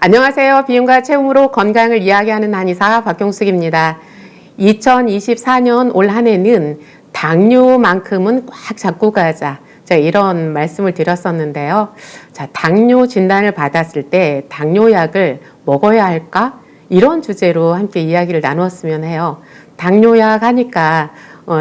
안녕하세요. 비움과 체험으로 건강을 이야기하는 한의사 박경숙입니다. 2024년 올 한 해는 당뇨만큼은 꽉 잡고 가자. 제가 이런 말씀을 드렸었는데요. 자, 당뇨 진단을 받았을 때 당뇨약을 먹어야 할까? 이런 주제로 함께 이야기를 나눴으면 해요. 당뇨약 하니까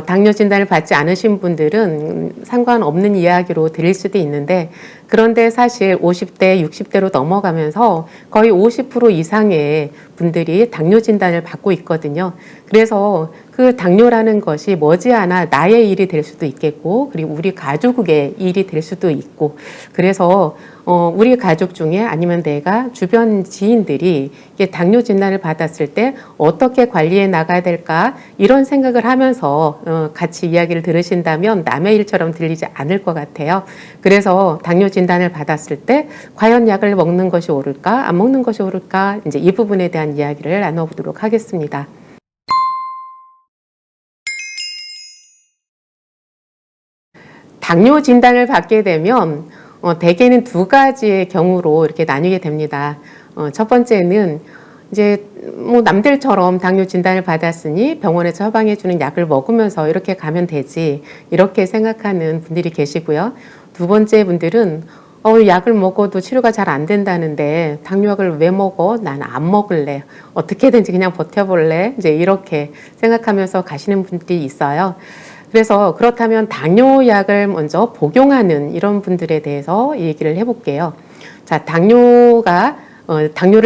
당뇨 진단을 받지 않으신 분들은 상관없는 이야기로 들릴 수도 있는데, 그런데 사실 50대, 60대로 넘어가면서 거의 50% 이상의 분들이 당뇨 진단을 받고 있거든요. 그래서 그 당뇨라는 것이 머지않아 나의 일이 될 수도 있겠고, 그리고 우리 가족의 일이 될 수도 있고, 그래서 우리 가족 중에 아니면 내가 주변 지인들이 당뇨 진단을 받았을 때 어떻게 관리해 나가야 될까, 이런 생각을 하면서 같이 이야기를 들으신다면 남의 일처럼 들리지 않을 것 같아요. 그래서 당뇨 진단을 받았을 때 과연 약을 먹는 것이 옳을까, 안 먹는 것이 옳을까, 이제 이 부분에 대한 이야기를 나눠보도록 하겠습니다. 당뇨 진단을 받게 되면 대개는 두 가지의 경우로 이렇게 나뉘게 됩니다. 첫 번째는 이제 뭐 남들처럼 당뇨 진단을 받았으니 병원에서 처방해 주는 약을 먹으면서 이렇게 가면 되지, 이렇게 생각하는 분들이 계시고요. 두 번째 분들은 약을 먹어도 치료가 잘 안 된다는데 당뇨약을 왜 먹어? 난 안 먹을래. 어떻게든지 그냥 버텨볼래. 이제 이렇게 생각하면서 가시는 분들이 있어요. 그래서 그렇다면 당뇨약을 먼저 복용하는 이런 분들에 대해서 얘기를 해볼게요. 자, 당뇨를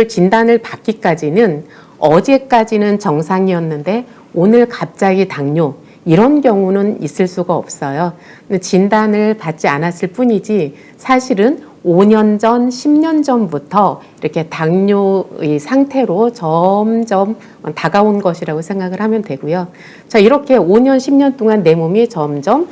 진단을 받기까지는 어제까지는 정상이었는데 오늘 갑자기 당뇨, 이런 경우는 있을 수가 없어요. 진단을 받지 않았을 뿐이지 사실은 5년 전, 10년 전부터 이렇게 당뇨의 상태로 점점 다가온 것이라고 생각을 하면 되고요. 자, 이렇게 5년, 10년 동안 내 몸이 점점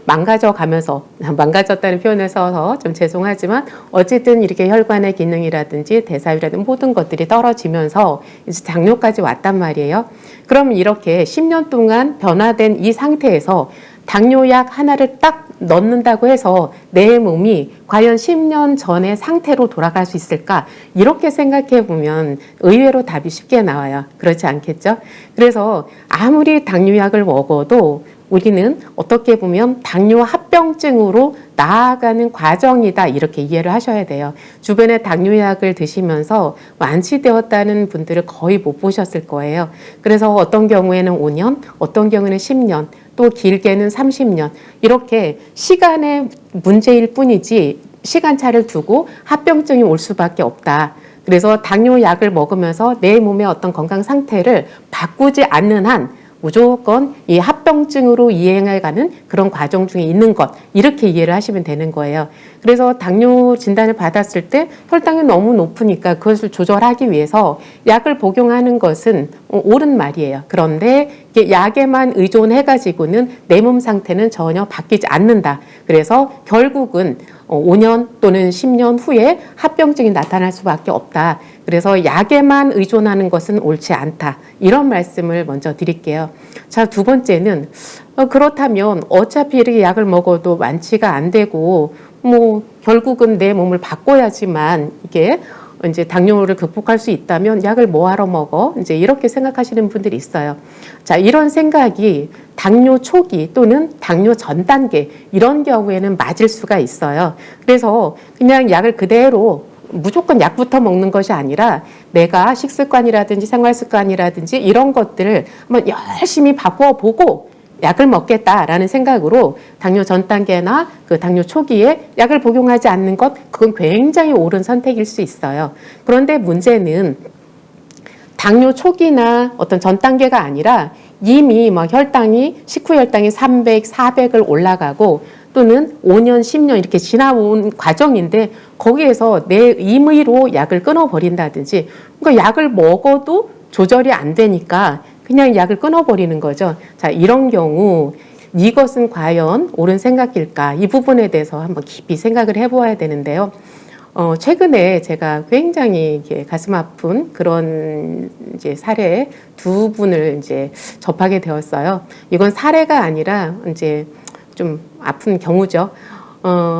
망가져 가면서, 망가졌다는 표현을 써서 좀 죄송하지만 어쨌든 이렇게 혈관의 기능이라든지 대사율이라든지 모든 것들이 떨어지면서 이제 당뇨까지 왔단 말이에요. 그럼 이렇게 10년 동안 변화된 이 상태에서 당뇨약 하나를 딱 넣는다고 해서 내 몸이 과연 10년 전의 상태로 돌아갈 수 있을까? 이렇게 생각해 보면 의외로 답이 쉽게 나와요. 그렇지 않겠죠? 그래서 아무리 당뇨약을 먹어도 우리는 어떻게 보면 당뇨 합병증으로 나아가는 과정이다, 이렇게 이해를 하셔야 돼요. 주변에 당뇨약을 드시면서 완치되었다는 분들을 거의 못 보셨을 거예요. 그래서 어떤 경우에는 5년, 어떤 경우에는 10년, 또 길게는 30년, 이렇게 시간의 문제일 뿐이지 시간차를 두고 합병증이 올 수밖에 없다. 그래서 당뇨약을 먹으면서 내 몸의 어떤 건강 상태를 바꾸지 않는 한 무조건 이 합병증으로 이행해가는 그런 과정 중에 있는 것, 이렇게 이해를 하시면 되는 거예요. 그래서 당뇨 진단을 받았을 때 혈당이 너무 높으니까 그것을 조절하기 위해서 약을 복용하는 것은 옳은 말이에요. 그런데 약에만 의존해가지고는 내 몸 상태는 전혀 바뀌지 않는다. 그래서 결국은 5년 또는 10년 후에 합병증이 나타날 수밖에 없다. 그래서 약에만 의존하는 것은 옳지 않다. 이런 말씀을 먼저 드릴게요. 자, 두 번째는 그렇다면 어차피 이렇게 약을 먹어도 완치가 안 되고 뭐 결국은 내 몸을 바꿔야지만 이게 이제 당뇨를 극복할 수 있다면 약을 뭐하러 먹어? 이제 이렇게 생각하시는 분들이 있어요. 자, 이런 생각이 당뇨 초기 또는 당뇨 전 단계, 이런 경우에는 맞을 수가 있어요. 그래서 그냥 약을 그대로 무조건 약부터 먹는 것이 아니라 내가 식습관이라든지 생활습관이라든지 이런 것들을 한번 열심히 바꿔보고 약을 먹겠다라는 생각으로 당뇨 전 단계나 그 당뇨 초기에 약을 복용하지 않는 것, 그건 굉장히 옳은 선택일 수 있어요. 그런데 문제는 당뇨 초기나 어떤 전 단계가 아니라 이미 막 식후 혈당이 300, 400을 올라가고 또는 5년, 10년 이렇게 지나온 과정인데 거기에서 내 임의로 약을 끊어버린다든지, 그러니까 약을 먹어도 조절이 안 되니까 그냥 약을 끊어버리는 거죠. 자, 이런 경우 이것은 과연 옳은 생각일까? 이 부분에 대해서 한번 깊이 생각을 해보아야 되는데요. 최근에 제가 굉장히 가슴 아픈 그런 이제 사례 두 분을 이제 접하게 되었어요. 이건 사례가 아니라 이제 좀 아픈 경우죠.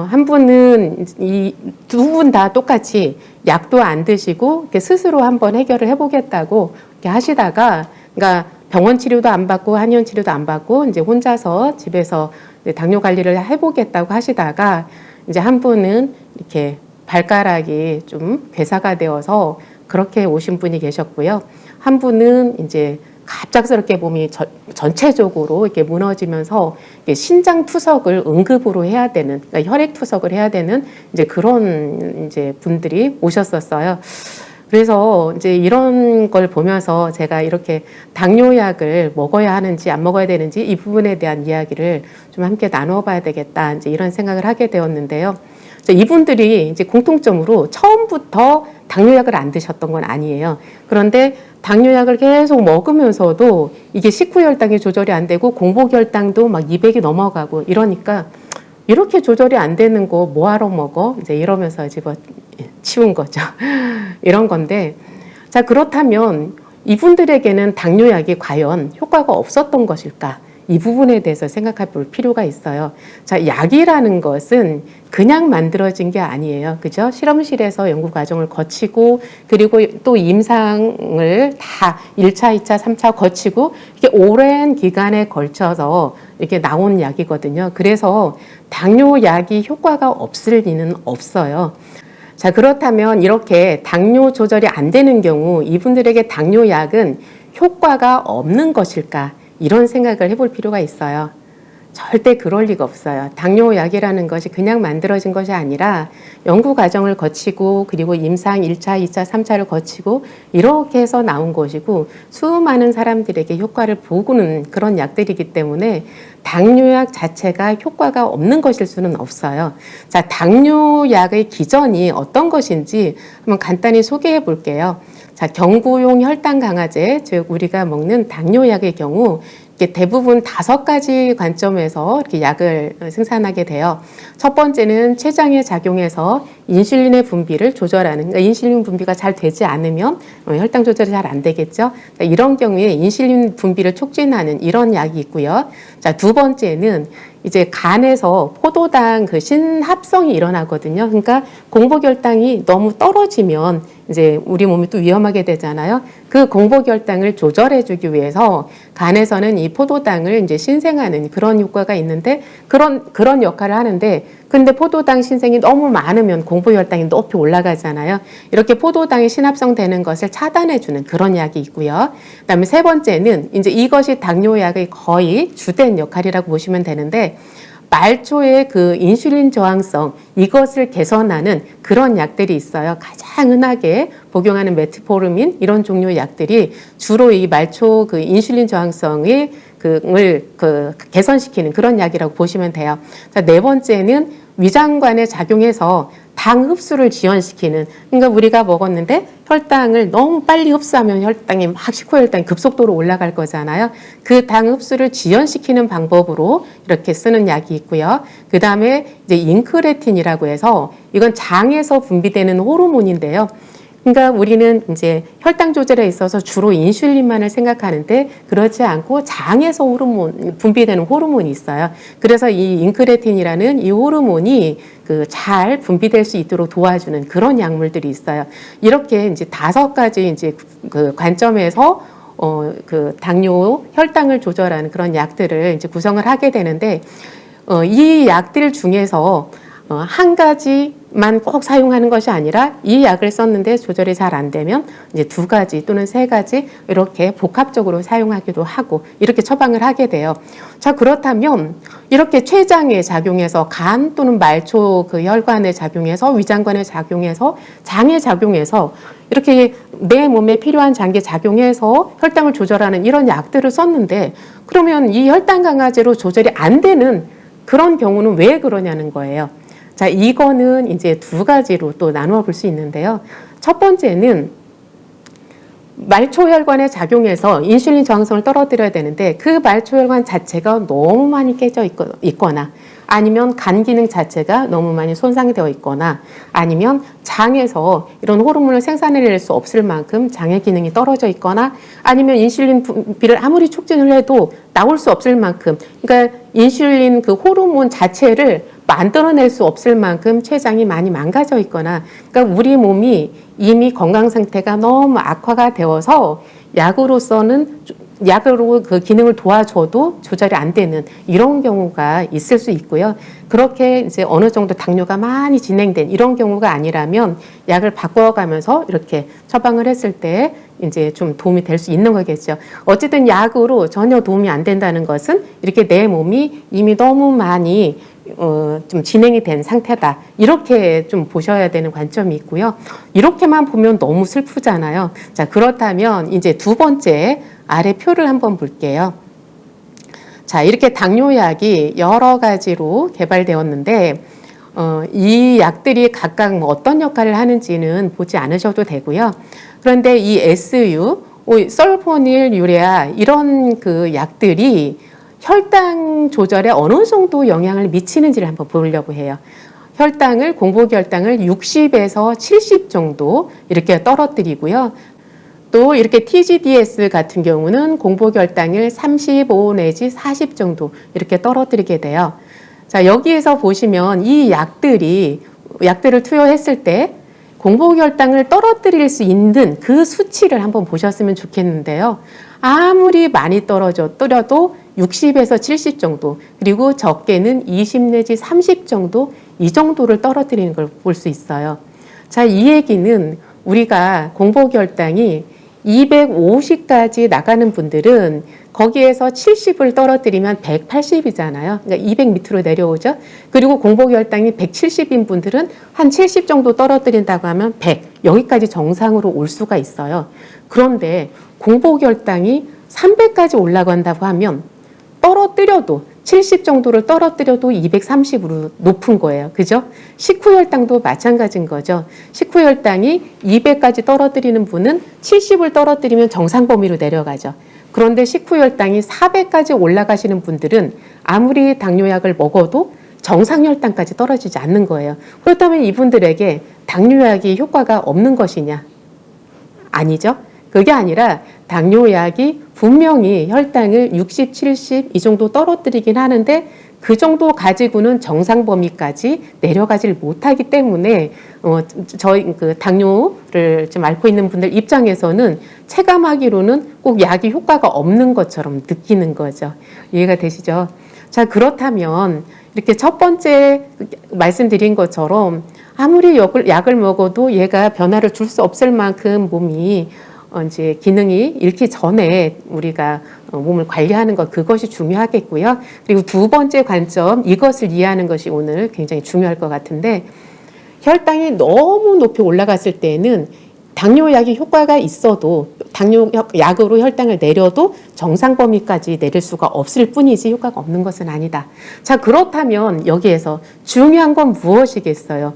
한 분은 이 두 분 다 똑같이 약도 안 드시고 이렇게 스스로 한번 해결을 해보겠다고 이렇게 하시다가, 그러니까 병원 치료도 안 받고 한의원 치료도 안 받고 이제 혼자서 집에서 이제 당뇨 관리를 해보겠다고 하시다가 이제 한 분은 이렇게 발가락이 좀 괴사가 되어서 그렇게 오신 분이 계셨고요. 한 분은 이제 갑작스럽게 몸이 전체적으로 이렇게 무너지면서 신장 투석을 응급으로 해야 되는, 그러니까 혈액 투석을 해야 되는 이제 그런 이제 분들이 오셨었어요. 그래서 이제 이런 걸 보면서 제가 이렇게 당뇨약을 먹어야 하는지 안 먹어야 되는지 이 부분에 대한 이야기를 좀 함께 나눠봐야 되겠다, 이제 이런 생각을 하게 되었는데요. 이분들이 이제 공통점으로 처음부터 당뇨약을 안 드셨던 건 아니에요. 그런데 당뇨약을 계속 먹으면서도 이게 식후 혈당이 조절이 안 되고 공복 혈당도 막 200이 넘어가고 이러니까 이렇게 조절이 안 되는 거 뭐하러 먹어? 이제 이러면서 집어 치운 거죠. 이런 건데, 자, 그렇다면 이분들에게는 당뇨약이 과연 효과가 없었던 것일까? 이 부분에 대해서 생각해 볼 필요가 있어요. 자, 약이라는 것은 그냥 만들어진 게 아니에요. 그죠? 실험실에서 연구 과정을 거치고, 그리고 또 임상을 다 1차, 2차, 3차 거치고, 이렇게 오랜 기간에 걸쳐서 이렇게 나온 약이거든요. 그래서 당뇨약이 효과가 없을 리는 없어요. 자, 그렇다면 이렇게 당뇨 조절이 안 되는 경우 이분들에게 당뇨약은 효과가 없는 것일까? 이런 생각을 해볼 필요가 있어요. 절대 그럴 리가 없어요. 당뇨약이라는 것이 그냥 만들어진 것이 아니라 연구 과정을 거치고, 그리고 임상 1차, 2차, 3차를 거치고 이렇게 해서 나온 것이고, 수많은 사람들에게 효과를 보고는 그런 약들이기 때문에 당뇨약 자체가 효과가 없는 것일 수는 없어요. 자, 당뇨약의 기전이 어떤 것인지 한번 간단히 소개해 볼게요. 자, 경구용 혈당 강화제, 즉 우리가 먹는 당뇨약의 경우 이렇게 대부분 5가지 관점에서 이렇게 약을 생산하게 돼요. 첫 번째는 췌장에 작용해서 인슐린의 분비를 조절하는, 그러니까 인슐린 분비가 잘 되지 않으면 혈당 조절이 잘 안 되겠죠. 이런 경우에 인슐린 분비를 촉진하는 이런 약이 있고요. 자, 두 번째는 이제 간에서 포도당 그 신합성이 일어나거든요. 그러니까 공복혈당이 너무 떨어지면 이제 우리 몸이 또 위험하게 되잖아요. 그 공복혈당을 조절해주기 위해서 간에서는 이 포도당을 이제 신생하는 그런 효과가 있는데, 그런 역할을 하는데, 근데 포도당 신생이 너무 많으면 공복혈당이 높이 올라가잖아요. 이렇게 포도당이 신합성되는 것을 차단해주는 그런 약이 있고요. 그다음에 세 번째는 이제 이것이 당뇨약의 거의 주된 역할이라고 보시면 되는데, 말초의 그 인슐린 저항성, 이것을 개선하는 그런 약들이 있어요. 가장 흔하게 복용하는 메트포르민 이런 종류의 약들이 주로 이 말초 그 인슐린 저항성을 개선시키는 그런 약이라고 보시면 돼요. 자, 네 번째는 위장관에 작용해서 당 흡수를 지연시키는, 그러니까 우리가 먹었는데 혈당을 너무 빨리 흡수하면 혈당이 막 식후 혈당이 급속도로 올라갈 거잖아요. 그 당 흡수를 지연시키는 방법으로 이렇게 쓰는 약이 있고요. 그 다음에 이제 인크레틴이라고 해서 이건 장에서 분비되는 호르몬인데요. 그러니까 우리는 이제 혈당 조절에 있어서 주로 인슐린만을 생각하는데 그렇지 않고 장에서 분비되는 호르몬이 있어요. 그래서 이 인크레틴이라는 이 호르몬이 잘 분비될 수 있도록 도와주는 그런 약물들이 있어요. 이렇게 이제 5가지 이제 그 관점에서 당뇨 혈당을 조절하는 그런 약들을 이제 구성을 하게 되는데, 이 약들 중에서 한 가지만 꼭 사용하는 것이 아니라 이 약을 썼는데 조절이 잘 안 되면 이제 2가지 또는 3가지 이렇게 복합적으로 사용하기도 하고 이렇게 처방을 하게 돼요. 자, 그렇다면 이렇게 췌장에 작용해서 간 또는 말초 그 혈관에 작용해서 위장관에 작용해서 장에 작용해서 이렇게 내 몸에 필요한 장기에 작용해서 혈당을 조절하는 이런 약들을 썼는데, 그러면 이 혈당 강화제로 조절이 안 되는 그런 경우는 왜 그러냐는 거예요. 자, 이거는 이제 2가지로 또 나누어 볼 수 있는데요. 첫 번째는 말초혈관에 작용해서 인슐린 저항성을 떨어뜨려야 되는데 그 말초혈관 자체가 너무 많이 깨져 있거나, 아니면 간 기능 자체가 너무 많이 손상되어 있거나, 아니면 장에서 이런 호르몬을 생산해낼 수 없을 만큼 장의 기능이 떨어져 있거나, 아니면 인슐린 분비를 아무리 촉진을 해도 나올 수 없을 만큼, 그러니까 인슐린 그 호르몬 자체를 만들어낼 수 없을 만큼 췌장이 많이 망가져 있거나, 그러니까 우리 몸이 이미 건강 상태가 너무 악화가 되어서 약으로 그 기능을 도와줘도 조절이 안 되는 이런 경우가 있을 수 있고요. 그렇게 이제 어느 정도 당뇨가 많이 진행된 이런 경우가 아니라면 약을 바꿔가면서 이렇게 처방을 했을 때 이제 좀 도움이 될 수 있는 거겠죠. 어쨌든 약으로 전혀 도움이 안 된다는 것은 이렇게 내 몸이 이미 너무 많이 좀 진행이 된 상태다. 이렇게 좀 보셔야 되는 관점이 있고요. 이렇게만 보면 너무 슬프잖아요. 자, 그렇다면 이제 두 번째 아래 표를 한번 볼게요. 자, 이렇게 당뇨약이 여러 가지로 개발되었는데 이 약들이 각각 뭐 어떤 역할을 하는지는 보지 않으셔도 되고요. 그런데 이 SU, 설포닐 유레아 이런 그 약들이 혈당 조절에 어느 정도 영향을 미치는지를 한번 보려고 해요. 공복혈당을 60에서 70 정도 이렇게 떨어뜨리고요. 또 이렇게 TGDS 같은 경우는 공복혈당을 35 내지 40 정도 이렇게 떨어뜨리게 돼요. 자, 여기에서 보시면 이 약들을 투여했을 때 공복혈당을 떨어뜨릴 수 있는 그 수치를 한번 보셨으면 좋겠는데요. 아무리 많이 떨어져도 60에서 70 정도, 그리고 적게는 20 내지 30 정도, 이 정도를 떨어뜨리는 걸 볼 수 있어요. 자, 이 얘기는 우리가 공복혈당이 250까지 나가는 분들은 거기에서 70을 떨어뜨리면 180이잖아요. 그러니까 200 밑으로 내려오죠. 그리고 공복혈당이 170인 분들은 한 70 정도 떨어뜨린다고 하면 100, 여기까지 정상으로 올 수가 있어요. 그런데 공복혈당이 300까지 올라간다고 하면 떨어뜨려도 70 정도를 떨어뜨려도 230으로 높은 거예요. 그죠? 식후혈당도 마찬가지인 거죠. 식후혈당이 200까지 떨어뜨리는 분은 70을 떨어뜨리면 정상 범위로 내려가죠. 그런데 식후혈당이 400까지 올라가시는 분들은 아무리 당뇨약을 먹어도 정상혈당까지 떨어지지 않는 거예요. 그렇다면 이분들에게 당뇨약이 효과가 없는 것이냐? 아니죠. 그게 아니라 당뇨약이 분명히 혈당을 60, 70 이 정도 떨어뜨리긴 하는데 그 정도 가지고는 정상 범위까지 내려가지를 못하기 때문에 저희 그 당뇨를 좀 앓고 있는 분들 입장에서는 체감하기로는 꼭 약이 효과가 없는 것처럼 느끼는 거죠. 이해가 되시죠? 자, 그렇다면 이렇게 첫 번째 말씀드린 것처럼 아무리 약을 먹어도 얘가 변화를 줄 수 없을 만큼 몸이 이제 기능이 잃기 전에 우리가 몸을 관리하는 것, 그것이 중요하겠고요. 그리고 두 번째 관점, 이것을 이해하는 것이 오늘 굉장히 중요할 것 같은데, 혈당이 너무 높이 올라갔을 때는 당뇨약이 효과가 있어도 당뇨약으로 혈당을 내려도 정상 범위까지 내릴 수가 없을 뿐이지 효과가 없는 것은 아니다. 자, 그렇다면 여기에서 중요한 건 무엇이겠어요?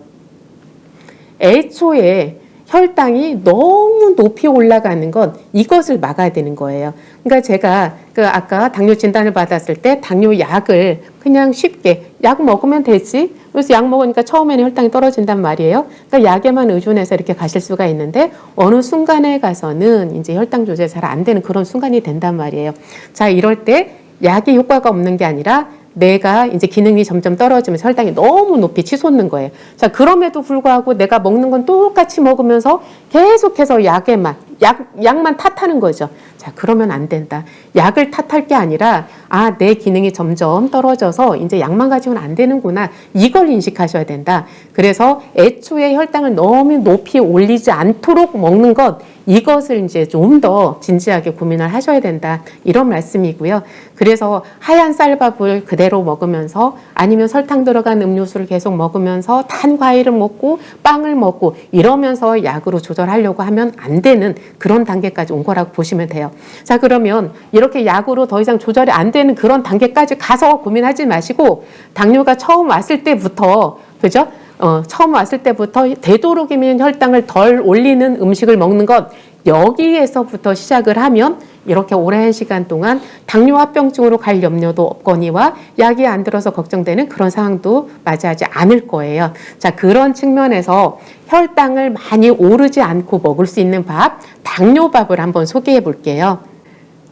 애초에 혈당이 너무 높이 올라가는 건 이것을 막아야 되는 거예요. 그러니까 제가 아까 당뇨 진단을 받았을 때 당뇨약을 그냥 쉽게 약 먹으면 되지. 그래서 약 먹으니까 처음에는 혈당이 떨어진단 말이에요. 그러니까 약에만 의존해서 이렇게 가실 수가 있는데 어느 순간에 가서는 이제 혈당 조절 잘 안 되는 그런 순간이 된단 말이에요. 자, 이럴 때 약이 효과가 없는 게 아니라 내가 이제 기능이 점점 떨어지면서 혈당이 너무 높이 치솟는 거예요. 자, 그럼에도 불구하고 내가 먹는 건 똑같이 먹으면서 계속해서 약만 탓하는 거죠. 자, 그러면 안 된다. 약을 탓할 게 아니라 내 기능이 점점 떨어져서 이제 약만 가지고는 안 되는구나. 이걸 인식하셔야 된다. 그래서 애초에 혈당을 너무 높이 올리지 않도록 먹는 것, 이것을 이제 좀 더 진지하게 고민을 하셔야 된다. 이런 말씀이고요. 그래서 하얀 쌀밥을 그대로 먹으면서 아니면 설탕 들어간 음료수를 계속 먹으면서 단 과일을 먹고 빵을 먹고 이러면서 약으로 조절하려고 하면 안 되는 그런 단계까지 온 거라고 보시면 돼요. 자, 그러면 이렇게 약으로 더 이상 조절이 안 되는 그런 단계까지 가서 고민하지 마시고 당뇨가 처음 왔을 때부터, 그죠? 처음 왔을 때부터 되도록이면 혈당을 덜 올리는 음식을 먹는 것, 여기에서부터 시작을 하면 이렇게 오랜 시간 동안 당뇨합병증으로 갈 염려도 없거니와 약이 안 들어서 걱정되는 그런 상황도 맞이하지 않을 거예요. 자, 그런 측면에서 혈당을 많이 오르지 않고 먹을 수 있는 밥, 당뇨밥을 한번 소개해 볼게요.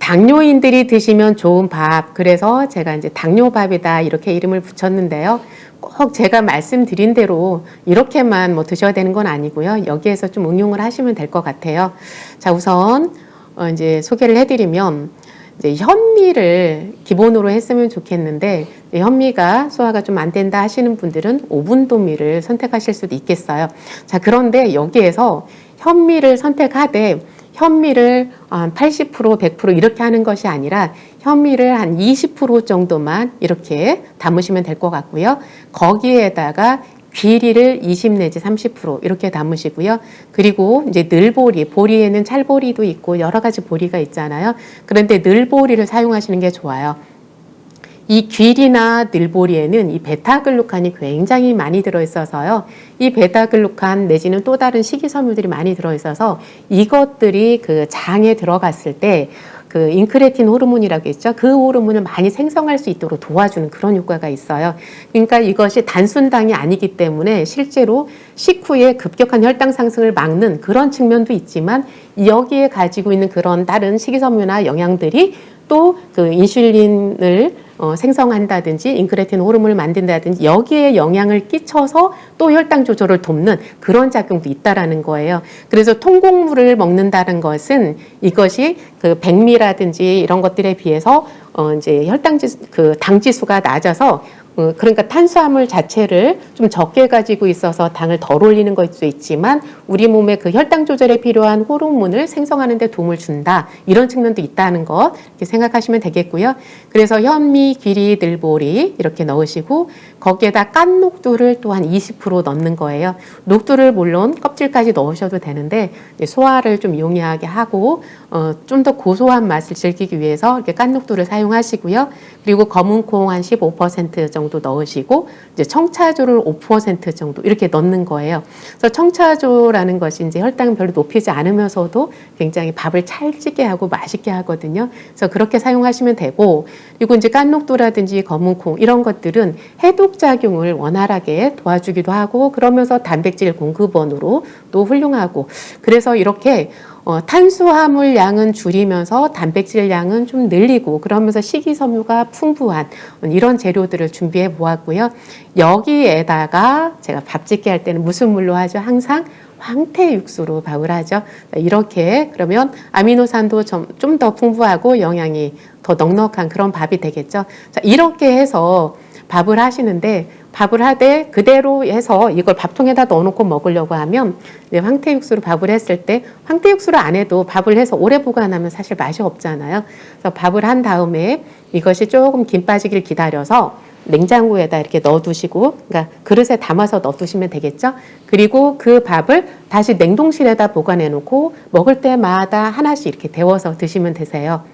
당뇨인들이 드시면 좋은 밥, 그래서 제가 이제 당뇨밥이다 이렇게 이름을 붙였는데요. 꼭 제가 말씀드린 대로 이렇게만 뭐 드셔야 되는 건 아니고요. 여기에서 좀 응용을 하시면 될 것 같아요. 자, 우선 이제 소개를 해드리면 이제 현미를 기본으로 했으면 좋겠는데 현미가 소화가 좀 안 된다 하시는 분들은 오분도미를 선택하실 수도 있겠어요. 자, 그런데 여기에서 현미를 선택하되 현미를 한 80%, 100% 이렇게 하는 것이 아니라 현미를 한 20% 정도만 이렇게 담으시면 될 것 같고요. 거기에다가 귀리를 20 내지 30% 이렇게 담으시고요. 그리고 이제 늘보리, 보리에는 찰보리도 있고 여러 가지 보리가 있잖아요. 그런데 늘보리를 사용하시는 게 좋아요. 이 귀리나 늘보리에는 이 베타글루칸이 굉장히 많이 들어있어서요. 이 베타글루칸 내지는 또 다른 식이섬유들이 많이 들어있어서 이것들이 그 장에 들어갔을 때 그 인크레틴 호르몬이라고 있죠. 그 호르몬을 많이 생성할 수 있도록 도와주는 그런 효과가 있어요. 그러니까 이것이 단순당이 아니기 때문에 실제로 식후에 급격한 혈당 상승을 막는 그런 측면도 있지만 여기에 가지고 있는 그런 다른 식이섬유나 영양들이 또 그 인슐린을 생성한다든지 인크레틴 호르몬을 만든다든지 여기에 영향을 끼쳐서 또 혈당 조절을 돕는 그런 작용도 있다라는 거예요. 그래서 통곡물을 먹는다는 것은 이것이 그 백미라든지 이런 것들에 비해서 이제 그 당 지수가 낮아서 그러니까 탄수화물 자체를 좀 적게 가지고 있어서 당을 덜 올리는 걸 수 있지만 우리 몸에 그 혈당 조절에 필요한 호르몬을 생성하는 데 도움을 준다. 이런 측면도 있다는 거 이렇게 생각하시면 되겠고요. 그래서 현미, 귀리, 늘보리 이렇게 넣으시고 거기에다 깐 녹두를 또한 20% 넣는 거예요. 녹두를 물론 껍질까지 넣으셔도 되는데 소화를 좀 용이하게 하고 좀 더 고소한 맛을 즐기기 위해서 이렇게 깐 녹두를 사용하시고요. 그리고 검은콩 한 15% 정도 넣으시고 이제 청차조를 5% 정도 이렇게 넣는 거예요. 그래서 청차조라는 것이 이제 혈당을 별로 높이지 않으면서도 굉장히 밥을 찰지게 하고 맛있게 하거든요. 그래서 그렇게 사용하시면 되고 그리고 이제 깐녹두라든지 검은콩 이런 것들은 해독 작용을 원활하게 도와주기도 하고 그러면서 단백질 공급원으로 또 훌륭하고 그래서 이렇게 탄수화물 양은 줄이면서 단백질 양은 좀 늘리고 그러면서 식이섬유가 풍부한 이런 재료들을 준비해 보았고요. 여기에다가 제가 밥 짓기 할 때는 무슨 물로 하죠? 항상 황태 육수로 밥을 하죠. 이렇게 그러면 아미노산도 좀 더 풍부하고 영양이 더 넉넉한 그런 밥이 되겠죠. 자, 이렇게 해서 밥을 하시는데 밥을 하되 그대로 해서 이걸 밥통에다 넣어놓고 먹으려고 하면 황태 육수로 밥을 했을 때 황태 육수를 안 해도 밥을 해서 오래 보관하면 사실 맛이 없잖아요. 그래서 밥을 한 다음에 이것이 조금 김 빠지길 기다려서 냉장고에다 이렇게 넣어두시고 그러니까 그릇에 담아서 넣어두시면 되겠죠. 그리고 그 밥을 다시 냉동실에다 보관해 놓고 먹을 때마다 하나씩 이렇게 데워서 드시면 되세요.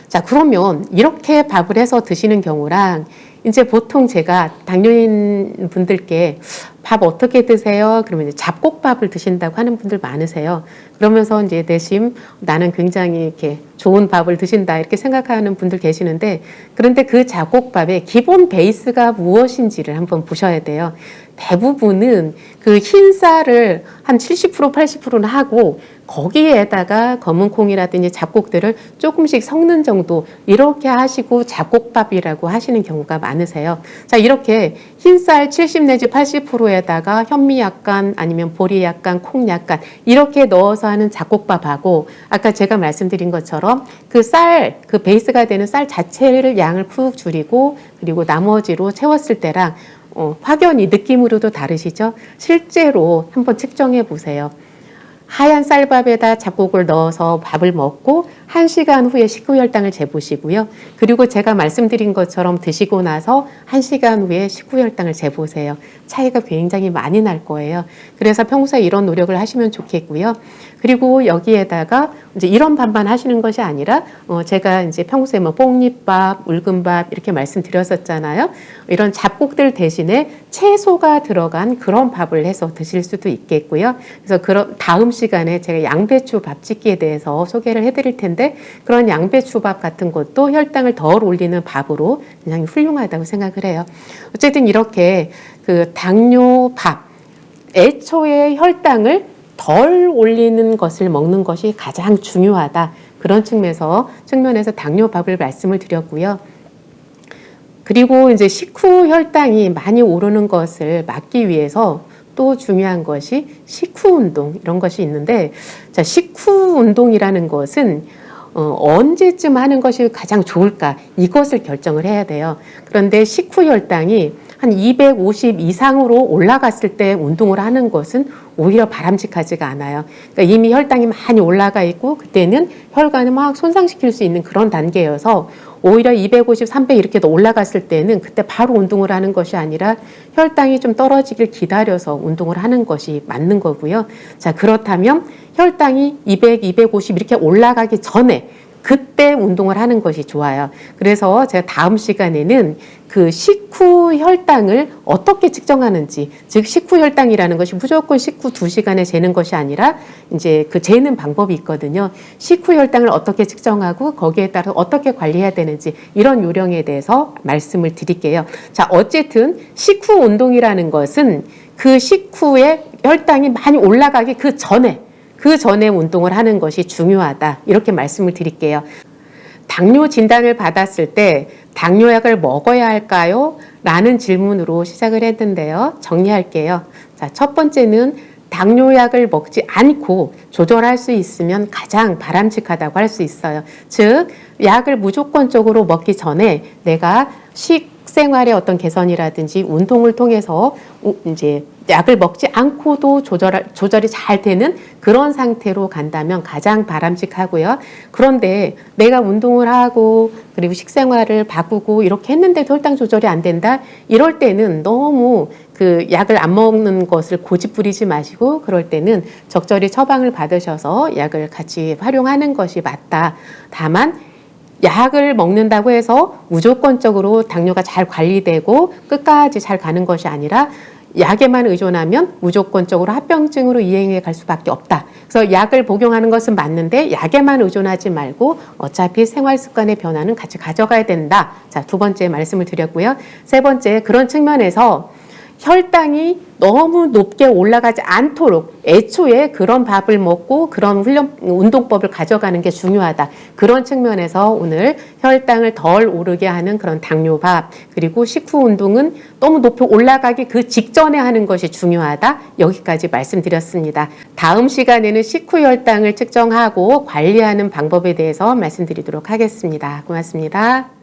자, 그러면 이렇게 밥을 해서 드시는 경우랑 이제 보통 제가 당뇨인 분들께 밥 어떻게 드세요? 그러면 이제 잡곡밥을 드신다고 하는 분들 많으세요. 그러면서 이제 내심 나는 굉장히 이렇게 좋은 밥을 드신다 이렇게 생각하는 분들 계시는데 그런데 그 잡곡밥의 기본 베이스가 무엇인지를 한번 보셔야 돼요. 대부분은 그 흰 쌀을 한 70%, 80%는 하고 거기에다가 검은콩이라든지 잡곡들을 조금씩 섞는 정도 이렇게 하시고 잡곡밥이라고 하시는 경우가 많으세요. 자, 이렇게 흰쌀 70 내지 80%에다가 현미 약간 아니면 보리 약간 콩 약간 이렇게 넣어서 하는 잡곡밥하고 아까 제가 말씀드린 것처럼 그 쌀, 그 베이스가 되는 쌀 자체를 양을 푹 줄이고 그리고 나머지로 채웠을 때랑 확연히 느낌으로도 다르시죠? 실제로 한번 측정해 보세요. 하얀 쌀밥에다 잡곡을 넣어서 밥을 먹고 1시간 후에 식후혈당을 재보시고요. 그리고 제가 말씀드린 것처럼 드시고 나서 1시간 후에 식후혈당을 재보세요. 차이가 굉장히 많이 날 거예요. 그래서 평소에 이런 노력을 하시면 좋겠고요. 그리고 여기에다가 이제 이런 밥만 하시는 것이 아니라 제가 이제 평소에 뭐 뽕잎밥, 울금밥 이렇게 말씀드렸었잖아요. 이런 잡곡들 대신에 채소가 들어간 그런 밥을 해서 드실 수도 있겠고요. 그래서 그런 다음 시간에 제가 양배추 밥 짓기에 대해서 소개를 해드릴 텐데 그런 양배추밥 같은 것도 혈당을 덜 올리는 밥으로 굉장히 훌륭하다고 생각을 해요. 어쨌든 이렇게 그 당뇨 밥, 애초에 혈당을 덜 올리는 것을 먹는 것이 가장 중요하다. 그런 측면에서 당뇨밥을 말씀을 드렸고요. 그리고 이제 식후 혈당이 많이 오르는 것을 막기 위해서 또 중요한 것이 식후 운동 이런 것이 있는데, 자, 식후 운동이라는 것은 언제쯤 하는 것이 가장 좋을까 이것을 결정을 해야 돼요. 그런데 식후 혈당이 한 250 이상으로 올라갔을 때 운동을 하는 것은 오히려 바람직하지가 않아요. 그러니까 이미 혈당이 많이 올라가 있고 그때는 혈관을 막 손상시킬 수 있는 그런 단계여서 오히려 250, 300 이렇게 올라갔을 때는 그때 바로 운동을 하는 것이 아니라 혈당이 좀 떨어지길 기다려서 운동을 하는 것이 맞는 거고요. 자, 그렇다면 혈당이 200, 250 이렇게 올라가기 전에 그때 운동을 하는 것이 좋아요. 그래서 제가 다음 시간에는 그 식후 혈당을 어떻게 측정하는지, 즉 식후 혈당이라는 것이 무조건 식후 2시간에 재는 것이 아니라 이제 그 재는 방법이 있거든요. 식후 혈당을 어떻게 측정하고 거기에 따라 어떻게 관리해야 되는지 이런 요령에 대해서 말씀을 드릴게요. 자, 어쨌든 식후 운동이라는 것은 그 식후에 혈당이 많이 올라가기 그 전에 운동을 하는 것이 중요하다. 이렇게 말씀을 드릴게요. 당뇨 진단을 받았을 때 당뇨약을 먹어야 할까요? 라는 질문으로 시작을 했는데요. 정리할게요. 자, 첫 번째는 당뇨약을 먹지 않고 조절할 수 있으면 가장 바람직하다고 할 수 있어요. 즉, 약을 무조건적으로 먹기 전에 내가 식생활의 어떤 개선이라든지 운동을 통해서 이제 약을 먹지 않고도 조절이 잘 되는 그런 상태로 간다면 가장 바람직하고요. 그런데 내가 운동을 하고 그리고 식생활을 바꾸고 이렇게 했는데도 혈당 조절이 안 된다? 이럴 때는 너무 그 약을 안 먹는 것을 고집 부리지 마시고 그럴 때는 적절히 처방을 받으셔서 약을 같이 활용하는 것이 맞다. 다만 약을 먹는다고 해서 무조건적으로 당뇨가 잘 관리되고 끝까지 잘 가는 것이 아니라 약에만 의존하면 무조건적으로 합병증으로 이행해 갈 수밖에 없다. 그래서 약을 복용하는 것은 맞는데 약에만 의존하지 말고 어차피 생활 습관의 변화는 같이 가져가야 된다. 자, 두 번째 말씀을 드렸고요. 세 번째, 그런 측면에서 혈당이 너무 높게 올라가지 않도록 애초에 그런 밥을 먹고 그런 운동법을 가져가는 게 중요하다. 그런 측면에서 오늘 혈당을 덜 오르게 하는 그런 당뇨밥, 그리고 식후 운동은 너무 높이 올라가기 그 직전에 하는 것이 중요하다. 여기까지 말씀드렸습니다. 다음 시간에는 식후 혈당을 측정하고 관리하는 방법에 대해서 말씀드리도록 하겠습니다. 고맙습니다.